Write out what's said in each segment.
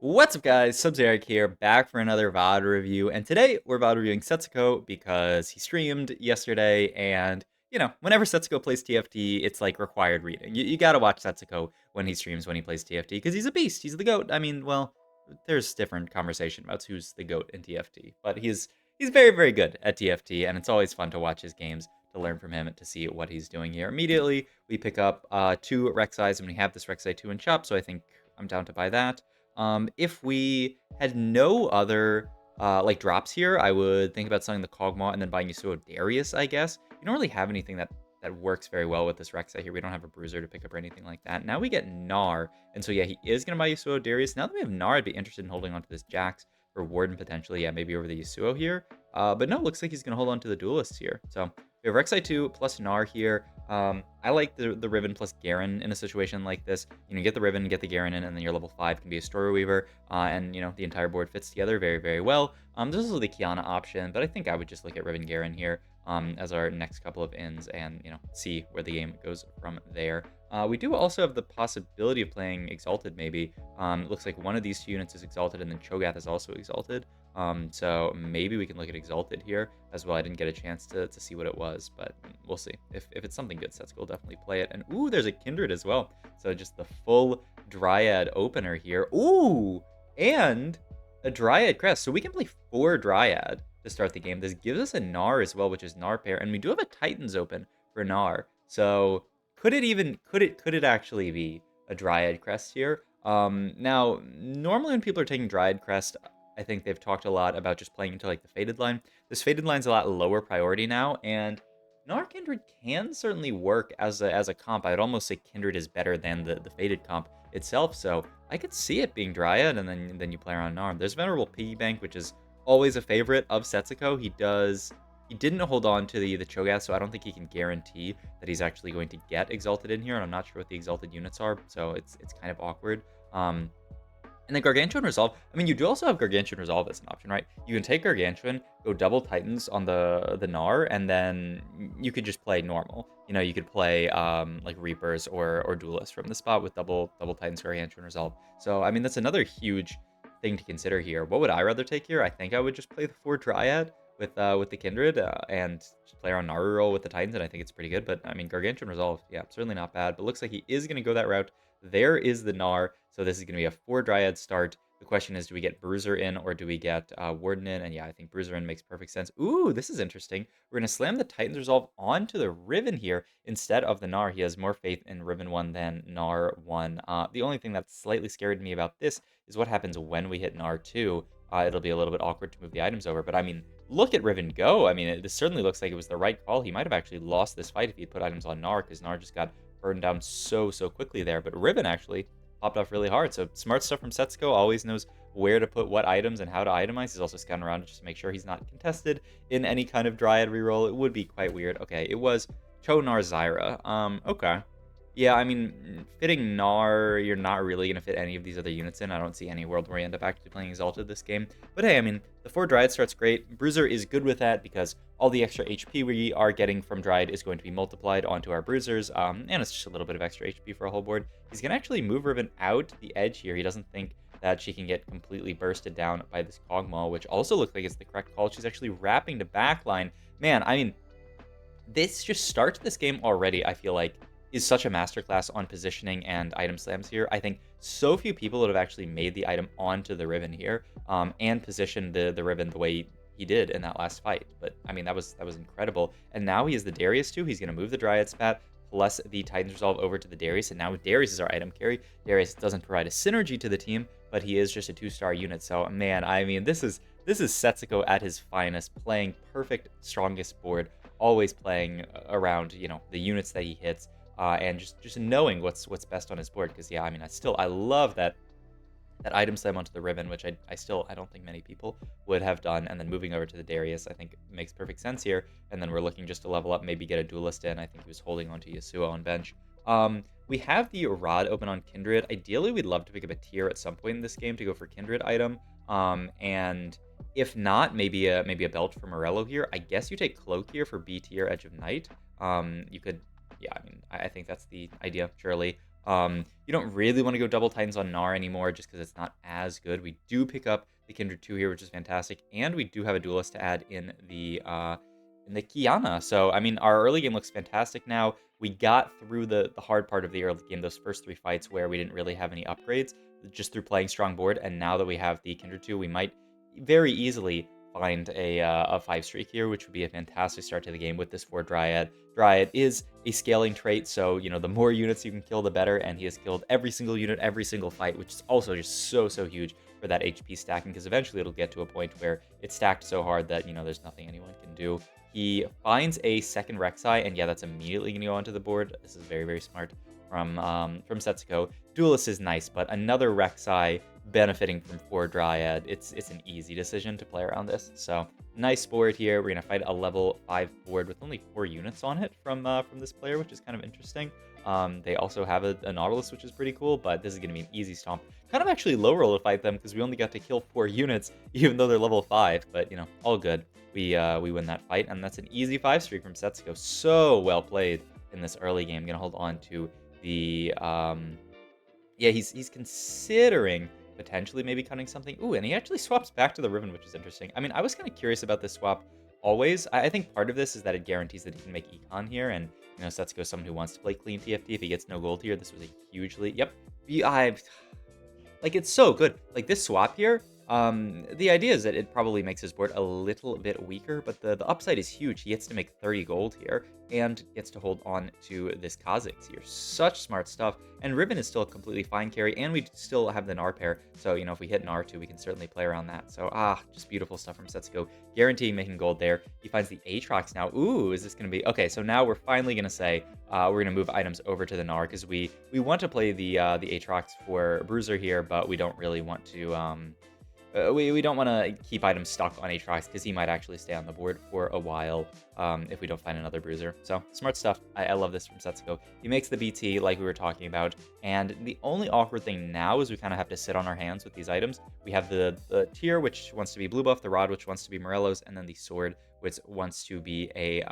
What's up, guys? Subs here, back for another VOD review, and today we're VOD reviewing Setsuko because he streamed yesterday, and, whenever Setsuko plays TFT, it's like required reading. You gotta watch Setsuko when he streams, when he plays TFT, because he's a beast, he's the GOAT. I mean, well, there's different conversation about who's the GOAT in TFT, but he's very, very good at TFT, and it's always fun to watch his games, to learn from him, to see what he's doing here. Immediately, we pick up 2 Rek'Sais, and we have this Rek'Sai 2 in shop, so I think I'm down to buy that. If we had no other like drops here, I would think about selling the Kog'Maw and then buying Yasuo Darius, I guess. You don't really have anything that works very well with this Rek'Sai here. We don't have a Bruiser to pick up or anything like that. Now we get Gnar, and so yeah, he is going to buy Yasuo Darius. Now that we have Gnar, I'd be interested in holding on to this Jax for Warden potentially. Yeah, maybe over the Yasuo here. But no, looks like he's going to hold on to the Duelists here. So we have Rek'Sai 2 plus Gnar here. I like the Riven plus Garen in a situation like this. Get the Riven, get the Garen in, and then your level 5 can be a Story Weaver, and, the entire board fits together very, very well. This is the Kiana option, but I think I would just look at Riven Garen here as our next couple of ins and, see where the game goes from there. We do also have the possibility of playing Exalted, maybe. It looks like one of these 2 units is Exalted, and then Cho'Gath is also Exalted. So maybe we can look at Exalted here as well. I didn't get a chance to see what it was, but we'll see. If it's something good, Setsuko will definitely play it. And ooh, there's a Kindred as well. So just the full Dryad opener here. Ooh, and a Dryad Crest. So we can play 4 Dryad to start the game. This gives us a Gnar as well, which is Gnar pair. And we do have a Titans open for Gnar. So could it actually be a Dryad Crest here? Now, normally when people are taking Dryad Crest, I think they've talked a lot about just playing into like the Fated line. This Fated line's a lot lower priority now, and Gnar Kindred can certainly work as a comp. I would almost say Kindred is better than the Fated comp itself, so I could see it being Dryad, and then you play around Gnar. There's Venerable Piggy Bank, which is always a favorite of Setsuko. He didn't hold on to the Cho'Gath, so I don't think he can guarantee that he's actually going to get Exalted in here, and I'm not sure what the Exalted units are, so it's kind of awkward. And then Gargantuan Resolve, I mean, you do also have Gargantuan Resolve as an option, right? You can take Gargantuan, go double Titans on the Gnar, and then you could just play normal. You could play like Reapers or Duelists from the spot with double Titans, Gargantuan Resolve. So, I mean, that's another huge thing to consider here. What would I rather take here? I think I would just play the 4 Dryad with the Kindred and just play around Reroll with the Titans, and I think it's pretty good. But, I mean, Gargantuan Resolve, yeah, certainly not bad. But looks like he is going to go that route. There is the Gnar. So this is going to be a 4 Dryad start. The question is, do we get Bruiser in or do we get Warden in? And yeah, I think Bruiser in makes perfect sense. Ooh, this is interesting. We're going to slam the Titan's Resolve onto the Riven here instead of the Gnar. He has more faith in Riven 1 than Gnar 1. The only thing that's slightly scared me about this is what happens when we hit Gnar 2. It'll be a little bit awkward to move the items over. But I mean, look at Riven go. I mean, this certainly looks like it was the right call. He might have actually lost this fight if he had put items on Gnar, because Gnar just got burned down so quickly there. But Riven actually popped off really hard. So smart stuff from Setsuko. Always knows where to put what items and how to itemize. He's also scouting around just to make sure he's not contested in any kind of Dryad reroll. It would be quite weird. Okay, it was Gnar Zyra. Okay. Yeah, I mean, fitting Gnar, you're not really going to fit any of these other units in. I don't see any world where you end up actually playing Exalted this game. But hey, I mean, the 4 Dryad starts great. Bruiser is good with that because all the extra HP we are getting from Dryad is going to be multiplied onto our Bruisers, and it's just a little bit of extra HP for a whole board. He's going to actually move Riven out the edge here. He doesn't think that she can get completely bursted down by this Kog'Maw, which also looks like it's the correct call. She's actually wrapping to backline. Man, I mean, this just starts this game already, I feel like, is such a masterclass on positioning and item slams here. I think so few people would have actually made the item onto the Riven here and positioned the Riven the way he did in that last fight. But I mean, that was incredible. And now he has the Darius too. He's going to move the Dryad spat plus the Titan's Resolve over to the Darius, and now Darius is our item carry. Darius doesn't provide a synergy to the team, but he is just a 2-star unit. So man, I mean, this is Setsuko at his finest, playing perfect strongest board, always playing around the units that he hits. And just knowing what's best on his board, because yeah, I mean, I love that item slam onto the Riven, which I don't think many people would have done, and then moving over to the Darius, I think makes perfect sense here. And then we're looking just to level up, maybe get a Duelist in. I think he was holding onto Yasuo on bench. We have the Rod open on Kindred. Ideally, we'd love to pick up a tier at some point in this game to go for Kindred item. And if not, maybe a belt for Morello here. I guess you take Cloak here for B tier Edge of Night. You could. Yeah, I mean, I think that's the idea, surely. You don't really want to go double Titans on Gnar anymore just because it's not as good. We do pick up the Kindred 2 here, which is fantastic, and we do have a duelist to add in the Kiana. So, I mean, our early game looks fantastic now. We got through the hard part of the early game, those first 3 fights where we didn't really have any upgrades, just through playing strong board, and now that we have the Kindred 2, we might very easily find a 5 streak here, which would be a fantastic start to the game with this 4 Dryad. Dryad is a scaling trait, so, you know, the more units you can kill, the better, and he has killed every single unit, every single fight, which is also just so huge for that HP stacking, because eventually it'll get to a point where it's stacked so hard that, you know, there's nothing anyone can do. He finds a second Rek'Sai, and yeah, that's immediately going to go onto the board. This is very smart from Setsuko. Duelist is nice, but another Rek'Sai benefiting from 4 Dryad, it's an easy decision to play around this. So nice board here. We're gonna fight a level 5 board with only 4 units on it from this player, which is kind of interesting. They also have a Nautilus, which is pretty cool, but this is gonna be an easy stomp. Kind of actually low roll to fight them because we only got to kill 4 units, even though they're level 5. But you know, all good. We win that fight, and that's an easy 5 streak from Setsuko. So well played in this early game. Gonna hold on to the yeah, he's considering potentially maybe cutting something. Ooh, and he actually swaps back to the Riven, which is interesting. I mean, I was kind of curious about this swap always. I think part of this is that it guarantees that he can make econ here, and you know, Setsuko is someone who wants to play clean TFT. If he gets no gold here, this was a hugely like, it's so good. Like, this swap here, the idea is that it probably makes his board a little bit weaker, but the upside is huge. He gets to make 30 gold here and gets to hold on to this Kha'Zix here. Such smart stuff. And Riven is still a completely fine carry, and we still have the Gnar pair. So, you know, if we hit Gnar too, we can certainly play around that. So, just beautiful stuff from Setsuko. Guaranteeing making gold there. He finds the Aatrox now. Ooh, is this going to be... Okay, so now we're finally going to say we're going to move items over to the Gnar, because we want to play the Aatrox for Bruiser here, but we don't really want to... we don't want to keep items stuck on Aatrox because he might actually stay on the board for a while if we don't find another Bruiser. So, smart stuff. I love this from Setsuko. He makes the BT like we were talking about, and the only awkward thing now is we kind of have to sit on our hands with these items. We have the Tear, which wants to be blue buff, the Rod, which wants to be Morello's, and then the Sword, which wants to be a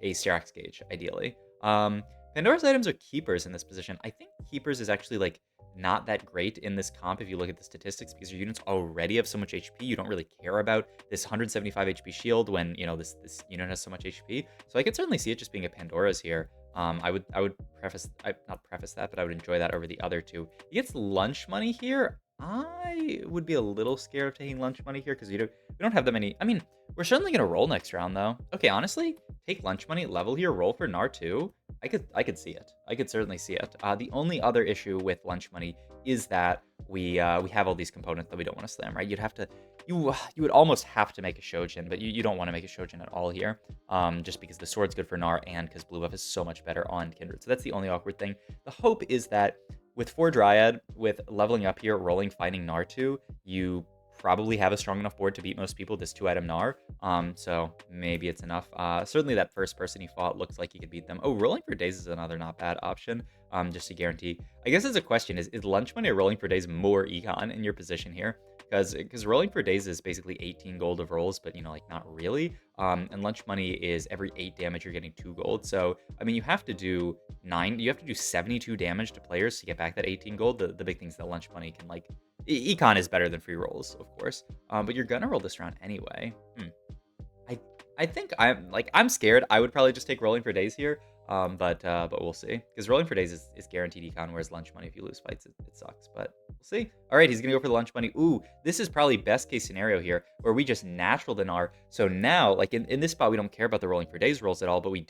Sterak's Gauge, ideally. Pandora's items are keepers in this position. I think keepers is actually, like, not that great in this comp if you look at the statistics, because your units already have so much HP. You don't really care about this 175 HP shield when, you know, this unit has so much HP. So I could certainly see it just being a Pandora's here. I would not preface that, but I would enjoy that over the other two. He gets lunch money here. I would be a little scared of taking lunch money here because we don't have that many. I mean, we're certainly gonna roll next round though. Okay, honestly, take lunch money, level here, roll for Gnar 2. I could see it. I could certainly see it. The only other issue with lunch money is that we have all these components that we don't want to slam, right? You would almost have to make a Shojin, but you don't want to make a Shojin at all here, just because the sword's good for Gnar and because blue buff is so much better on Kindred. So that's the only awkward thing. The hope is that with 4 Dryad, with leveling up here, rolling, finding Gnar 2, you probably have a strong enough board to beat most people, this 2-item Gnar. So maybe it's enough. Certainly that first person he fought looks like he could beat them. Oh, rolling for days is another not bad option, just to guarantee. I guess as a question, is lunch money or rolling for days more econ in your position here? Because rolling for days is basically 18 gold of rolls, but, you know, like, not really. And lunch money is every 8 damage you're getting 2 gold. So, I mean, you have to do 72 damage to players to get back that 18 gold. The big thing is that lunch money can, like, econ is better than free rolls, of course. But you're gonna roll this round anyway. I think I'm scared. I would probably just take rolling for days here. But we'll see. Because rolling for days is guaranteed econ, whereas lunch money, if you lose fights, it sucks. But we'll see. All right, he's going to go for the lunch money. Ooh, this is probably best case scenario here, where we just natural the Gnar. So now, like, in this spot, we don't care about the rolling for days rolls at all, but we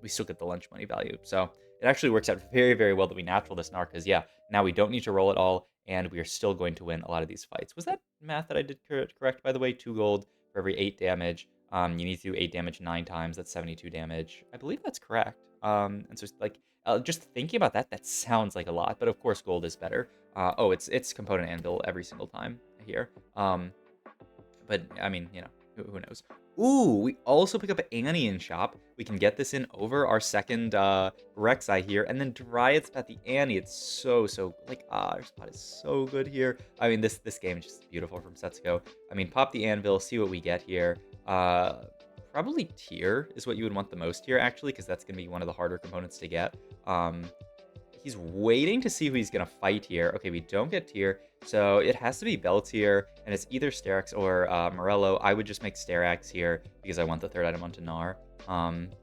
still get the lunch money value. So it actually works out very well that we natural this Gnar, because, yeah, now we don't need to roll at all, and we are still going to win a lot of these fights. Was that math that I did correct, by the way? 2 gold for every 8 damage. You need to do 8 damage 9 times. That's 72 damage. I believe that's correct. And so, like, just thinking about that sounds like a lot, but of course gold is better. Oh, it's component anvil every single time here. But I mean, you know, who knows? Ooh, we also pick up Annie in shop. We can get this in over our second Rek'Sai here, and then Dryad spot the Annie. It's so like, our spot is so good here. I mean, this game is just beautiful from Setsuko. I mean, pop the anvil, see what we get here. Probably Tear is what you would want the most here, actually, because that's going to be one of the harder components to get. he's waiting to see who he's gonna fight here. Okay, we don't get tier, so it has to be Bell tier, and it's either Sterak's or Morello. I would just make Sterak's here because I want the third item onto Gnar.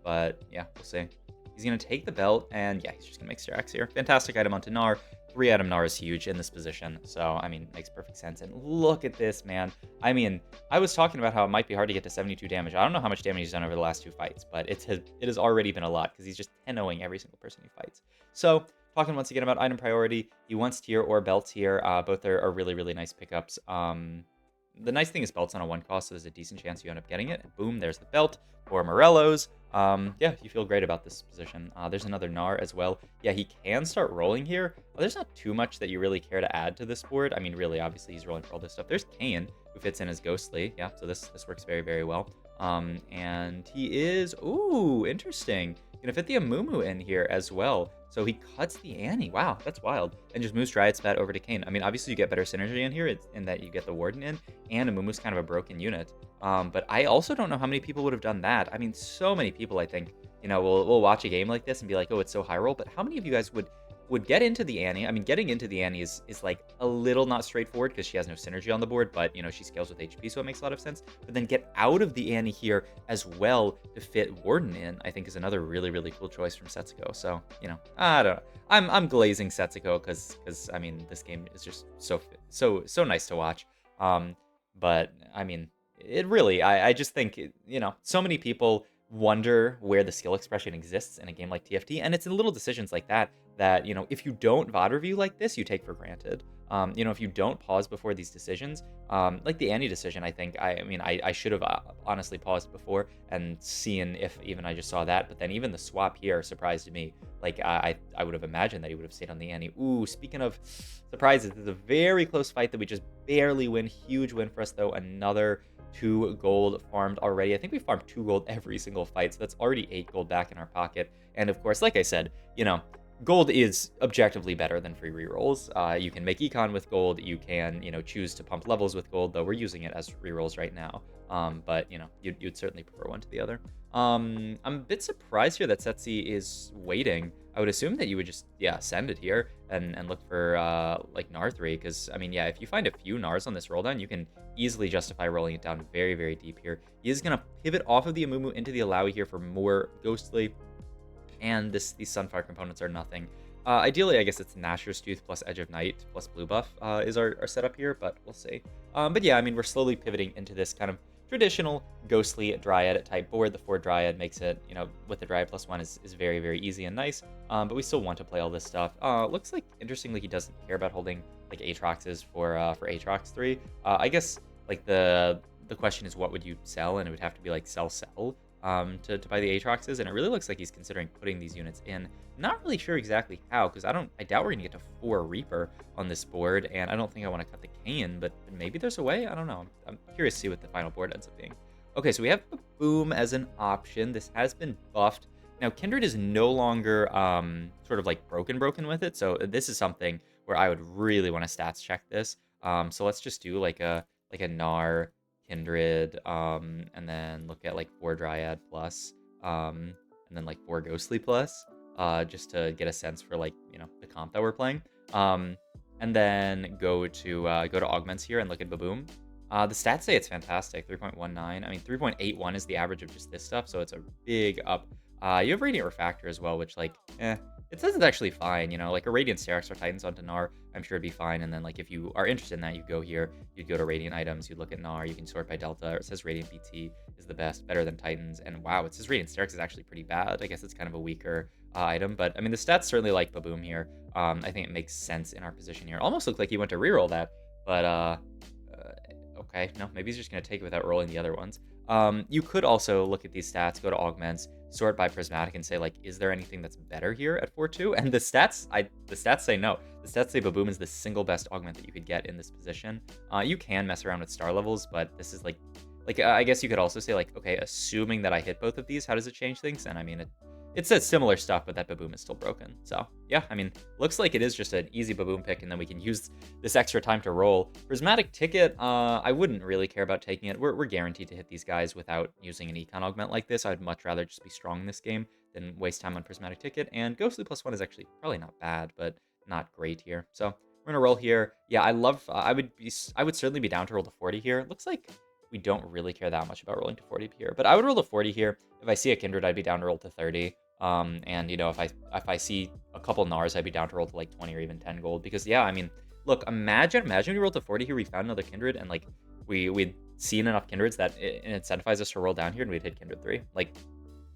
But yeah, we'll see. He's gonna take the belt, and yeah, he's just gonna make Sterak's here. Fantastic item onto Gnar. 3-item Gnar is huge in this position, so I mean, makes perfect sense. And look at this, man. I mean, I was talking about how it might be hard to get to 72 damage. I don't know how much damage he's done over the last 2 fights, but it has already been a lot because he's just 10-0ing every single person he fights. So, talking once again about item priority, he wants tier or belt tier. Both are really, really nice pickups. The nice thing is belt's on a 1 cost, so there's a decent chance you end up getting it. And boom, there's the belt for Morello's. Yeah, you feel great about this position. There's another Gnar as well. Yeah, he can start rolling here. Well, there's not too much that you really care to add to this board. I mean, really, obviously, he's rolling for all this stuff. There's Kayn, who fits in as Ghostly. Yeah, so this works very, very well. And he is... Ooh, interesting. Gonna fit the Amumu in here as well. So he cuts the Annie. Wow, that's wild. And just moves Dryad Spat over to Kayn. I mean, obviously you get better synergy in here in that you get the Warden in, and Amumu's kind of a broken unit. But I also don't know how many people would have done that. I mean, so many people, I think, you know, will watch a game like this and be like, oh, it's so high roll. But how many of you guys would get into the Annie? I mean, getting into the Annie is like a little not straightforward because she has no synergy on the board, but, you know, she scales with HP, so it makes a lot of sense. But then get out of the Annie here as well to fit Warden in, I think is another really, really cool choice from Setsuko. So, you know, I don't know. I'm glazing Setsuko because I mean, this game is just so nice to watch. But I mean, it really, I just think, you know, so many people wonder where the skill expression exists in a game like TFT, and it's in little decisions like that, you know, if you don't VOD review like this, you take for granted. You know, if you don't pause before these decisions, like the Annie decision, I think, I mean, I should have honestly paused before and seen if even I just saw that, but then even the swap here surprised me. Like, I would have imagined that he would have stayed on the Annie. Ooh, speaking of surprises, this is a very close fight that we just barely win. Huge win for us, though. Another 2 gold farmed already. I think we farmed 2 gold every single fight, so that's already 8 gold back in our pocket. And of course, like I said, you know, gold is objectively better than free rerolls. You can make econ with gold. You can, you know, choose to pump levels with gold, though we're using it as rerolls right now. But, you know, you'd certainly prefer one to the other. I'm a bit surprised here that Setsi is waiting. I would assume that you would just, yeah, send it here and look for, like, Gnar 3, because, I mean, yeah, if you find a few Gnars on this roll down, you can easily justify rolling it down very, very deep here. He is going to pivot off of the Amumu into the Alawi here for more Ghostly, and these Sunfire components are nothing. Ideally, I guess it's Nashor's Tooth plus Edge of Night plus blue buff is our setup here, but we'll see. But yeah, I mean, we're slowly pivoting into this kind of traditional Ghostly Dryad type board. The 4 Dryad makes it, you know, with the Dryad plus 1 is very, very easy and nice, but we still want to play all this stuff. Looks like, interestingly, he doesn't care about holding, like, Aatroxes for Aatrox 3. I guess, like, the question is what would you sell, and it would have to be, like, sell to buy the Aatroxes, and it really looks like he's considering putting these units in. Not really sure exactly how, because I doubt we're gonna get to 4 Reaper on this board, and I don't think I want to cut the Kayn, but maybe there's a way. I don't know. I'm curious to see what the final board ends up being. Okay, so we have the Boom as an option. This has been buffed. Now, Kindred is no longer sort of like broken with it, so this is something where I would really want to stats check this. So let's just do like a Gnar Kindred, and then look at like 4 Dryad plus, and then like 4 Ghostly plus, just to get a sense for, like, you know, the comp that we're playing. And then go to augments here and look at Baboom. The stats say it's fantastic, 3.19. I mean, 3.81 is the average of just this stuff, so it's a big up. You have Radiant Refractor as well, which, like, it says it's actually fine, you know, like a Radiant Sterak's or Titans onto Gnar, I'm sure it'd be fine. And then, like, if you are interested in that, you go here, you'd go to Radiant items, you'd look at Gnar, you can sort by Delta, or it says Radiant BT is the best, better than Titans. And wow, it says Radiant Sterak's is actually pretty bad. I guess it's kind of a weaker item, but I mean, the stats certainly like Baboom here. I think it makes sense in our position here. Almost looked like he went to reroll that, but okay, no, maybe he's just going to take it without rolling the other ones. You could also look at these stats, go to augments, sort by prismatic, and say, like, is there anything that's better here at 4-2? And the stats say no. The stats say Baboom is the single best augment that you could get in this position. You can mess around with star levels, but this is like I guess you could also say, like, okay, assuming that I hit both of these, how does it change things? And I mean, it says similar stuff, but that Baboom is still broken. So yeah, I mean, looks like it is just an easy Baboom pick, and then we can use this extra time to roll. Prismatic Ticket, I wouldn't really care about taking it. We're guaranteed to hit these guys without using an econ augment like this. I'd much rather just be strong in this game than waste time on Prismatic Ticket. And Ghostly +1 is actually probably not bad, but not great here. So we're gonna roll here. Yeah, I love. I would certainly be down to roll to 40 here. It looks like we don't really care that much about rolling to 40 here, but I would roll to 40 here. If I see a Kindred, I'd be down to roll to 30. And if I see a couple Gnars, I'd be down to roll to like 20 or even 10 gold. Because yeah, I mean, look, imagine we rolled to 40 here, we found another Kindred, and like we'd seen enough Kindreds that it incentivized us to roll down here, and we'd hit Kindred 3. Like,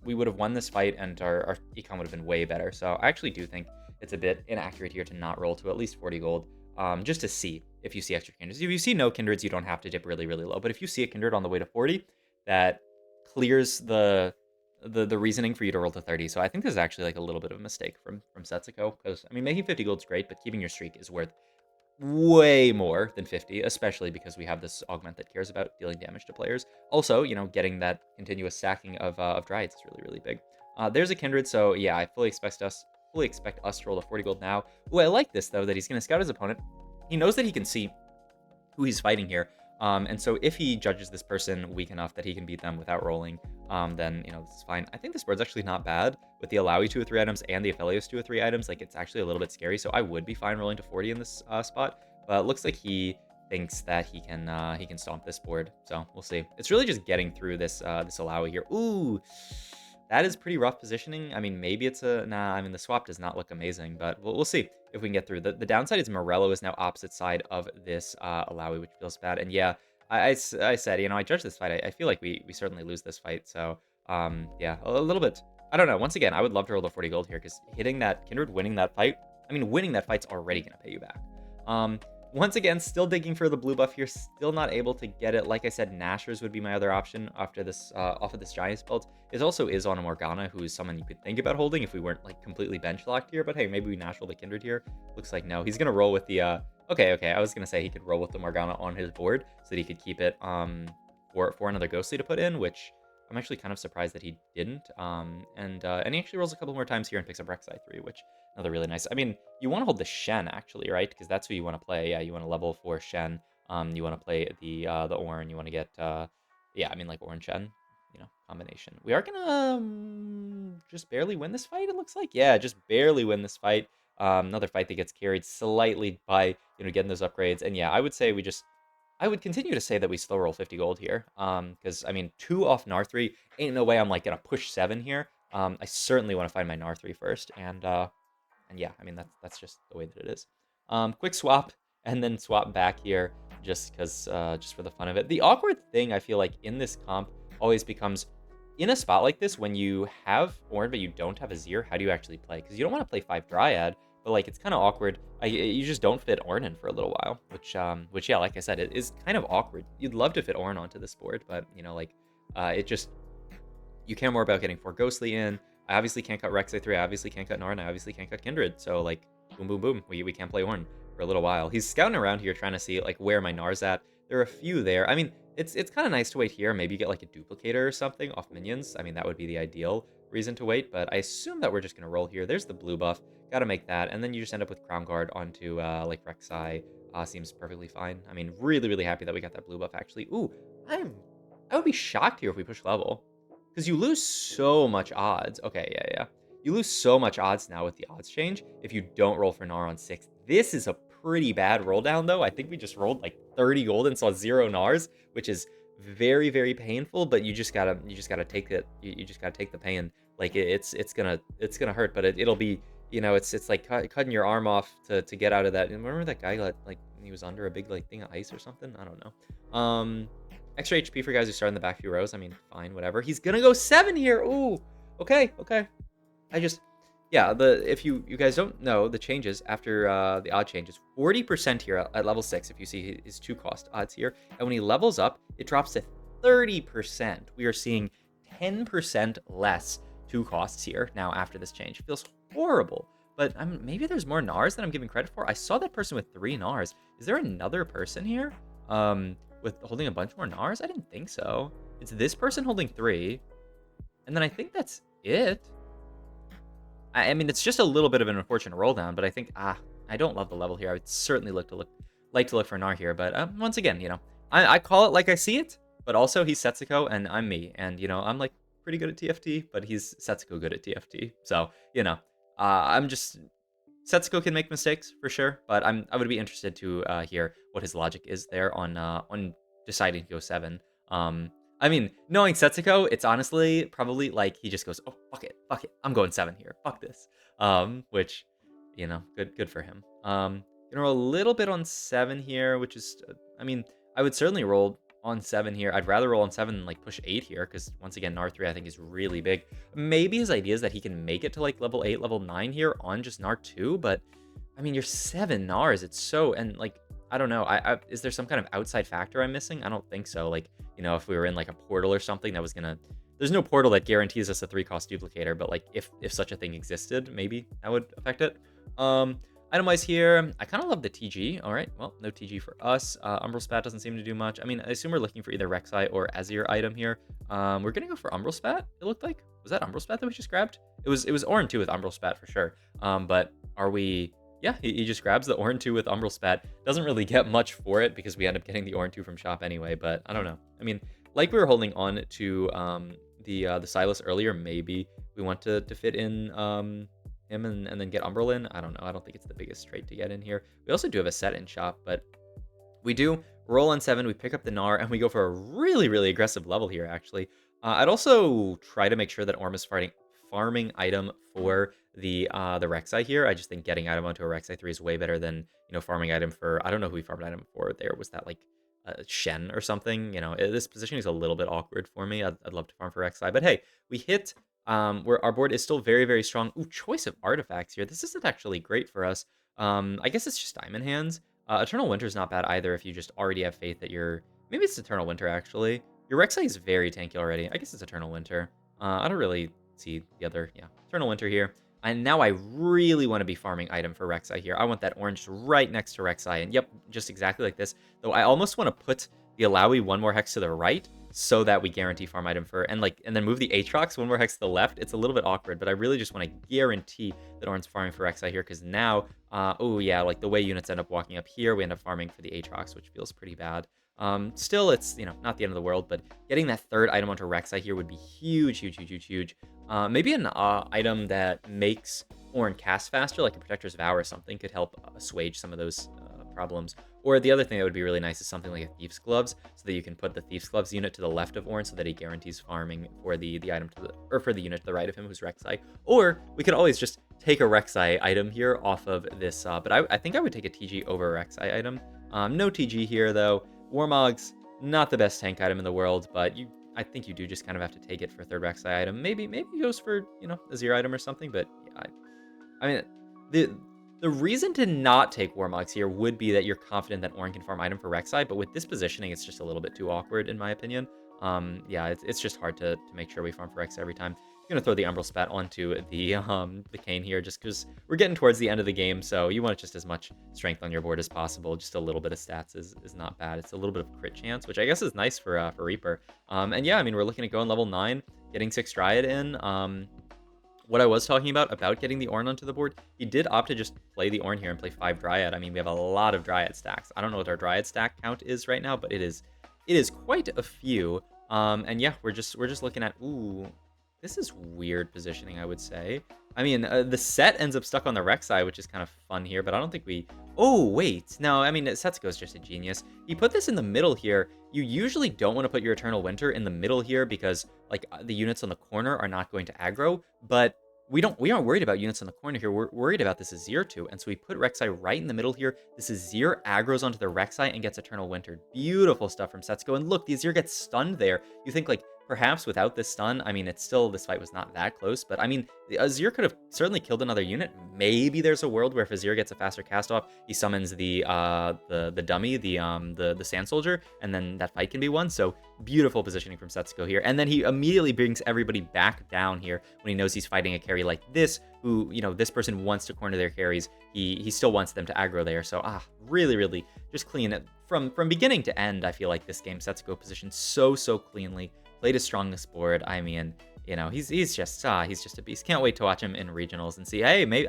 we would have won this fight, and our econ would have been way better. So I actually do think it's a bit inaccurate here to not roll to at least 40 gold, just to see if you see extra Kindreds. If you see no Kindreds, you don't have to dip really, really low. But if you see a Kindred on the way to 40, that clears the reasoning for you to roll to 30. So I think this is actually like a little bit of a mistake from Setsuko, because I mean, making 50 gold is great, but keeping your streak is worth way more than 50, especially because we have this augment that cares about dealing damage to players. Also, getting that continuous stacking of Dryads is really, really big. There's a Kindred, so yeah, I fully expect us to roll to 40 gold now. Ooh, I like this, though, that he's going to scout his opponent. He knows that he can see who he's fighting here. And so if he judges this person weak enough that he can beat them without rolling, then, this is fine. I think this board's actually not bad with the Alawi 2 or 3 items and the Aphelios 2 or 3 items. Like, it's actually a little bit scary, so I would be fine rolling to 40 in this spot. But it looks like he thinks that he can stomp this board, so we'll see. It's really just getting through this Alawi here. Ooh, that is pretty rough positioning. I mean, maybe it's nah, I mean, the swap does not look amazing, but we'll see if we can get through. The downside is Morello is now opposite side of this Alawi, which feels bad. And yeah, I said, I judge this fight. I feel like we certainly lose this fight. So, yeah, a little bit. I don't know. Once again, I would love to roll the 40 gold here, because hitting that Kindred, winning that fight, I mean, winning that fight's already going to pay you back. Once again, still digging for the blue buff here, still not able to get it. Like I said, Nashers would be my other option after this, off of this Giant's belt. It also is on a Morgana, who is someone you could think about holding if we weren't like completely bench locked here. But hey, maybe we Nash roll the Kindred here. Looks like no. He's gonna roll with the okay. I was gonna say he could roll with the Morgana on his board so that he could keep it for another Ghostly to put in, which I'm actually kind of surprised that he didn't. And he actually rolls a couple more times here and picks up Rek'Sai 3, which another really nice. I mean, you want to hold the Shen actually, right? Because that's who you want to play. Yeah, you want to level 4 Shen. You want to play the Ornn. You want to get yeah, I mean, like Ornn Shen, combination. We are gonna just barely win this fight. It looks like, yeah, just barely win this fight. Another fight that gets carried slightly by getting those upgrades. And yeah, I would continue to say that we still roll 50 gold here. Because I mean, 2 off Gnar 3 ain't no way I'm like gonna push 7 here. I certainly want to find my Gnar 3 first, and yeah, I mean, that's just the way that it is. Quick swap, and then swap back here, just because, just for the fun of it. The awkward thing, I feel like, in this comp always becomes, in a spot like this, when you have Ornn but you don't have Azir, how do you actually play? Because you don't want to play 5 Dryad, but like, it's kind of awkward. You just don't fit Ornn in for a little while, which yeah, like I said, it is kind of awkward. You'd love to fit Ornn onto this board, but it just, you care more about getting 4 Ghostly in. I obviously can't cut Rek'Sai 3, I obviously can't cut Gnar, and I obviously can't cut Kindred. So like, boom, boom, boom, we can't play Ornn for a little while. He's scouting around here trying to see like where my Gnar's at. There are a few there. I mean, it's kind of nice to wait here. Maybe you get like a duplicator or something off minions. I mean, that would be the ideal reason to wait, but I assume that we're just going to roll here. There's the blue buff. Got to make that. And then you just end up with Crown Guard onto like Rek'Sai. Seems perfectly fine. I mean, really, really happy that we got that blue buff, actually. Ooh, I would be shocked here if we push level, because you lose so much odds. Okay, yeah. You lose so much odds now with the odds change if you don't roll for Gnar on 6. This is a pretty bad roll down, though. I think we just rolled like 30 gold and saw 0 Gnars, which is very, very painful. But you just gotta take it. You just gotta take the pain. Like it's gonna hurt, but it'll be, it's like cutting your arm off to get out of that. And remember that guy like he was under a big like thing of ice or something? I don't know. Extra HP for guys who start in the back few rows. I mean, fine, whatever. He's gonna go 7 here. Ooh, okay. Yeah, if you guys don't know the changes after the odd changes, 40% here at level 6, if you see his 2 cost odds here. And when he levels up, it drops to 30%. We are seeing 10% less 2 costs here now after this change. It feels horrible. But maybe there's more Gnars than I'm giving credit for. I saw that person with 3 Gnars. Is there another person here with holding a bunch more Gnars? I didn't think so. It's this person holding 3. And then I think that's it. I mean, it's just a little bit of an unfortunate roll down, but I think, I don't love the level here. I would certainly like to look for Gnar here, but once again, I call it like I see it, but also he's Setsuko and I'm me, and I'm like pretty good at TFT, but he's Setsuko good at TFT. So, I'm just Setsuko can make mistakes for sure, but I would be interested to hear what his logic is there on deciding to go 7. I mean, knowing Setsuko, it's honestly probably like he just goes, "Oh, fuck it, I'm going 7 here, fuck this." Which, good for him. Gonna roll a little bit on 7 here, which is, I mean, I would certainly roll on 7 here. I'd rather roll on 7 than like push 8 here, because once again, Gnar 3 I think is really big. Maybe his idea is that he can make it to like level 8, level 9 here on just Gnar 2, but I mean, you're 7 Gnars. It's so, and like, I don't know. Is there some kind of outside factor I'm missing? I don't think so. Like, if we were in like a portal or something that was gonna, there's no portal that guarantees us a 3-cost duplicator, but like if such a thing existed, maybe that would affect it. Item-wise here, I kind of love the TG. All right, well, no TG for us. Umbral Spat doesn't seem to do much. I mean, I assume we're looking for either Rek'Sai or Azir item here. We're gonna go for Umbral Spat, it looked like. Was that Umbral Spat that we just grabbed? It was Orin 2 with Umbral Spat for sure. But are we... Yeah, he just grabs the Orin 2 with Umbral Spat. Doesn't really get much for it because we end up getting the Orin 2 from shop anyway, but I don't know. I mean, like we were holding on to the Silas earlier, maybe we want to fit in him and then get Umbral in. I don't know. I don't think it's the biggest trait to get in here. We also do have a set in shop, but we do roll on 7, we pick up the Gnar, and we go for a really, really aggressive level here, actually. I'd also try to make sure that Orm is farming item for the Rek'Sai here. I just think getting item onto a Rek'Sai 3 is way better than, farming item for, I don't know who we farmed item for there. Was that like Shen or something? This position is a little bit awkward for me. I'd love to farm for Rek'Sai, but hey, we hit where our board is still very, very strong. Ooh, choice of artifacts here. This isn't actually great for us. I guess it's just Diamond Hands. Eternal Winter is not bad either if you just already have faith that maybe it's Eternal Winter actually. Your Rek'Sai is very tanky already. I guess it's Eternal Winter. I don't really see the other, yeah, Eternal Winter here. And now I really want to be farming item for Rek'Sai here. I want that orange right next to Rek'Sai. And yep, just exactly like this. Though I almost want to put the Alawi 1 more hex to the right so that we guarantee farm item for, and then move the Aatrox 1 more hex to the left. It's a little bit awkward, but I really just want to guarantee that Orin's farming for Rek'Sai here, because now, oh yeah, like the way units end up walking up here, we end up farming for the Aatrox, which feels pretty bad. Still, it's, not the end of the world, but getting that 3rd item onto Rek'Sai here would be huge, huge, huge, huge, huge. Maybe an item that makes Orin cast faster, like a Protector's Vow or something, could help assuage some of those problems. Or the other thing that would be really nice is something like a Thief's Gloves, so that you can put the Thief's Gloves unit to the left of Orin, so that he guarantees farming for the item for the unit to the right of him, who's Rek'Sai. Or we could always just take a Rek'Sai item here off of this, but I think I would take a TG over a Rek'Sai item. No TG here though. Warmog's not the best tank item in the world, but I think you do just kind of have to take it for 3rd Rek'Sai item. Maybe he goes for, a 0 item or something, but yeah, I mean, the reason to not take Warmogs here would be that you're confident that Orin can farm item for Rek'Sai, but with this positioning, it's just a little bit too awkward, in my opinion. Yeah, it's just hard to make sure we farm for Rek'Sai every time. I'm gonna throw the Umbral Spat onto the Cane here, just because we're getting towards the end of the game, so you want just as much strength on your board as possible. Just a little bit of stats is not bad. It's a little bit of crit chance, which I guess is nice for Reaper. And yeah, I mean, we're looking at going level 9, getting 6 Dryad in. What I was talking about getting the Orin onto the board, he did opt to just play the Orin here and play 5 Dryad. I mean, we have a lot of Dryad stacks. I don't know what our Dryad stack count is right now, but it is quite a few. And yeah, we're just looking at, ooh, this is weird positioning, I would say. I mean, the set ends up stuck on the Rek'Sai, which is kind of fun here, but I don't think we... Oh, wait. No, I mean, Setsuko is just a genius. He put this in the middle here. You usually don't want to put your Eternal Winter in the middle here because, like, the units on the corner are not going to aggro, but we aren't worried about units on the corner here. We're worried about this Azir too, and so we put Rek'Sai right in the middle here. This Azir aggroes onto the Rek'Sai and gets Eternal Winter. Beautiful stuff from Setsuko, and look, the Azir gets stunned there. You think, like, perhaps without this stun, I mean, this fight was not that close, but I mean, the Azir could have certainly killed another unit. Maybe there's a world where if Azir gets a faster cast off, he summons the dummy, the Sand Soldier, and then that fight can be won. So beautiful positioning from Setsuko here. And then he immediately brings everybody back down here when he knows he's fighting a carry like this, who, this person wants to corner their carries. He still wants them to aggro there. So, really, really just clean it. From beginning to end, I feel like this game Setsuko positioned so cleanly. Played his strongest board. I mean, he's just a beast. Can't wait to watch him in regionals and see. Hey, maybe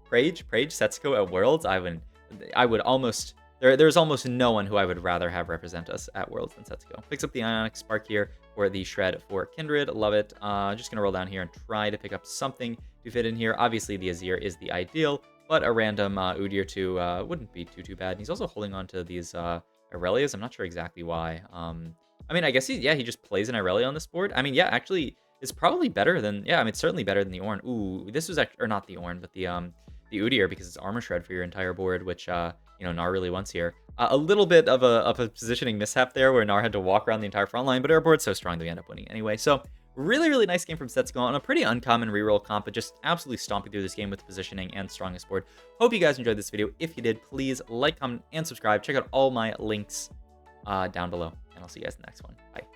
Prage Setsuko at Worlds. I would almost There's almost no one who I would rather have represent us at Worlds than Setsuko. Picks up the Ionic Spark here for the Shred for Kindred. Love it. Just going to roll down here and try to pick up something to fit in here. Obviously, the Azir is the ideal, but a random Udyr or two wouldn't be too bad. And he's also holding on to these Aurelias. I'm not sure exactly why. I mean, I guess he just plays an Aurelia on this board. I mean, yeah, actually, it's probably better than, yeah, I mean, it's certainly better than the Ornn. Ooh, this was actually, or not the Ornn, but the Udyr, because it's armor shred for your entire board, which Gnar really wants here. A little bit of a positioning mishap there, where Gnar had to walk around the entire front line, but our board's so strong that we end up winning anyway. So really nice game from Setsuko on a pretty uncommon reroll comp, but just absolutely stomping through this game with positioning and strongest board. Hope you guys enjoyed this video. If you did, please like, comment, and subscribe. Check out all my links down below, and I'll see you guys in the next one. Bye.